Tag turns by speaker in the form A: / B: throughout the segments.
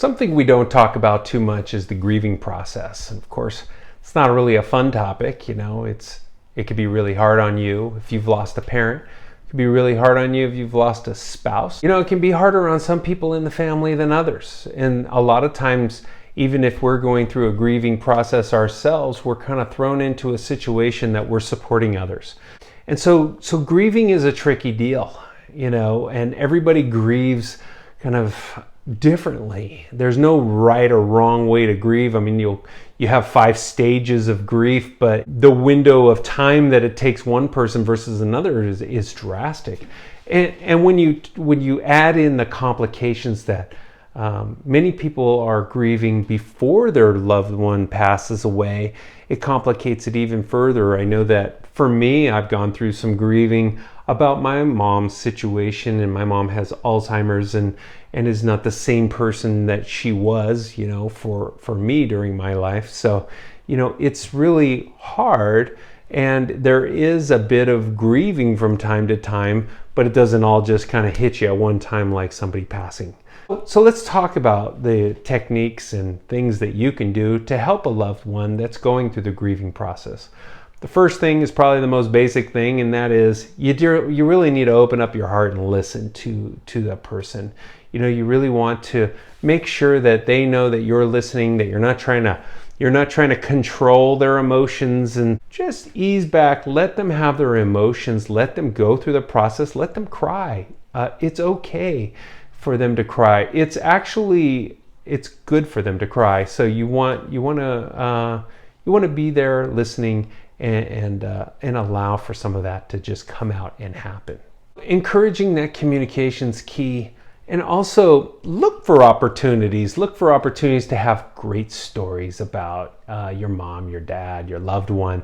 A: Something we don't talk about too much is the grieving process. And of course, it's not really a fun topic. It could be really hard on you if you've lost a parent. It can be really hard on you if you've lost a spouse. It can be harder on some people in the family than others. And a lot of times, even if we're going through a grieving process ourselves, we're kind of thrown into a situation that we're supporting others. And so grieving is a tricky deal, and everybody grieves kind of differently. There's no right or wrong way to grieve. I mean, you have 5 stages of grief, but the window of time that it takes one person versus another is drastic. And when you add in the complications that many people are grieving before their loved one passes away, it complicates it even further. I know that for me, I've gone through some grieving about my mom's situation, and my mom has Alzheimer's and is not the same person that she was, for me during my life. So, it's really hard, and there is a bit of grieving from time to time, but it doesn't all just kind of hit you at one time like somebody passing. So let's talk about the techniques and things that you can do to help a loved one that's going through the grieving process. The first thing is probably the most basic thing, and that is you really need to open up your heart and listen to that person. You really want to make sure that they know that you're listening, that you're not trying to control their emotions, and just ease back, let them have their emotions, let them go through the process, let them cry. It's okay for them to cry. It's good for them to cry. So you want to be there listening and allow for some of that to just come out and happen. Encouraging that communication's key, and also look for opportunities to have great stories about your mom, your dad, your loved one.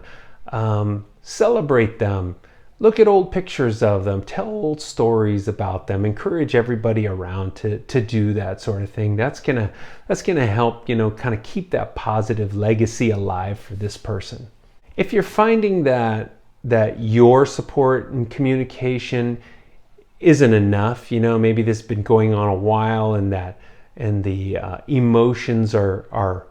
A: Celebrate them. Look at old pictures of them, tell old stories about them, encourage everybody around to do that sort of thing. That's gonna help, kind of keep that positive legacy alive for this person. If you're finding that your support and communication isn't enough, maybe this has been going on a while and the emotions are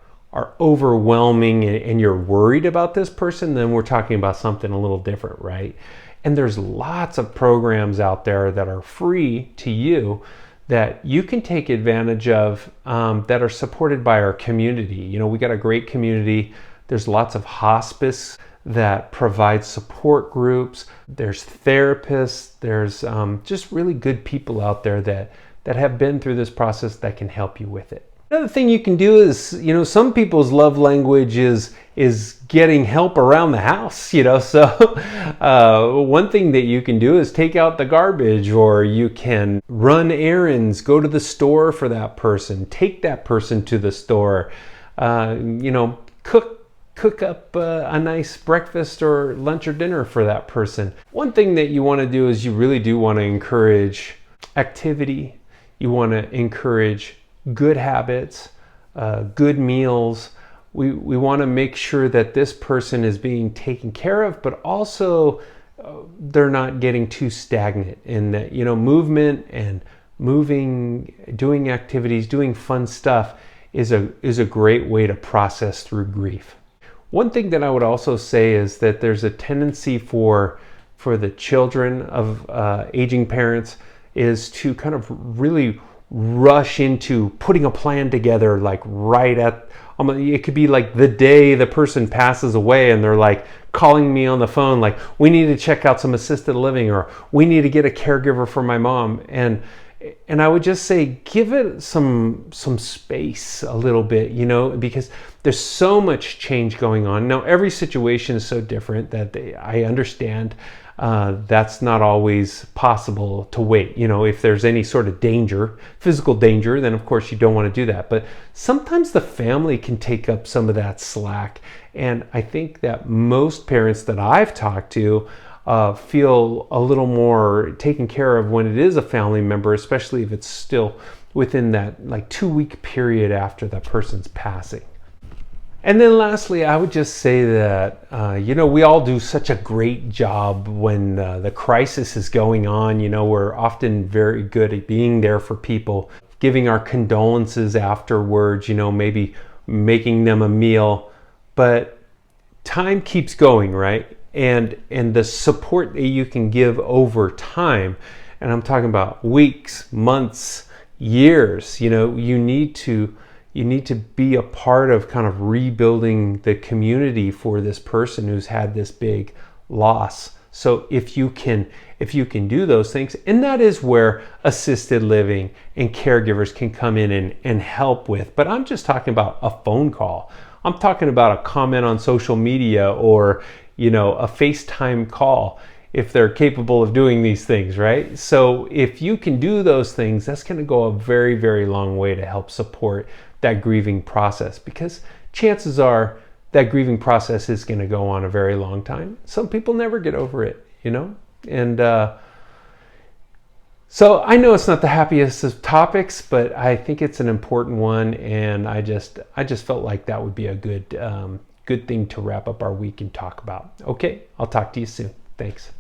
A: overwhelming and you're worried about this person, then we're talking about something a little different, right? And there's lots of programs out there that are free to you that you can take advantage of that are supported by our community. We got a great community. There's lots of hospice that provide support groups. There's therapists. There's just really good people out there that have been through this process that can help you with it. Another thing you can do is, some people's love language is getting help around the house, so one thing that you can do is take out the garbage, or you can run errands, go to the store for that person, take that person to the store, cook up a nice breakfast or lunch or dinner for that person. One thing that you want to do is you really do want to encourage activity. You want to encourage good habits, good meals. We want to make sure that this person is being taken care of, but also they're not getting too stagnant in that, movement and doing activities, doing fun stuff is a great way to process through grief. One thing that I would also say is that there's a tendency for the children of aging parents is to kind of really rush into putting a plan together, like right at, it could be like the day the person passes away and they're like calling me on the phone, like, we need to check out some assisted living, or we need to get a caregiver for my mom. And I would just say, give it some space a little bit, because there's so much change going on. Now, every situation is so different that I understand that's not always possible to wait. If there's any sort of danger, physical danger, then of course you don't want to do that. But sometimes the family can take up some of that slack. And I think that most parents that I've talked to feel a little more taken care of when it is a family member, especially if it's still within that 2-week period after that person's passing. And then lastly, I would just say that, we all do such a great job when the crisis is going on. We're often very good at being there for people. giving our condolences afterwards, maybe making them a meal. But time keeps going, right? And the support that you can give over time, and I'm talking about weeks, months, years, you need to be a part of kind of rebuilding the community for this person who's had this big loss. So if you can do those things, and that is where assisted living and caregivers can come in and help with. But I'm just talking about a phone call. I'm talking about a comment on social media, or a FaceTime call, if they're capable of doing these things, right? So if you can do those things, that's going to go a very, very long way to help support that grieving process, because chances are that grieving process is going to go on a very long time. Some people never get over it, and so I know it's not the happiest of topics, but I think it's an important one, and I just felt like that would be a good thing to wrap up our week and talk about. Okay, I'll talk to you soon. Thanks.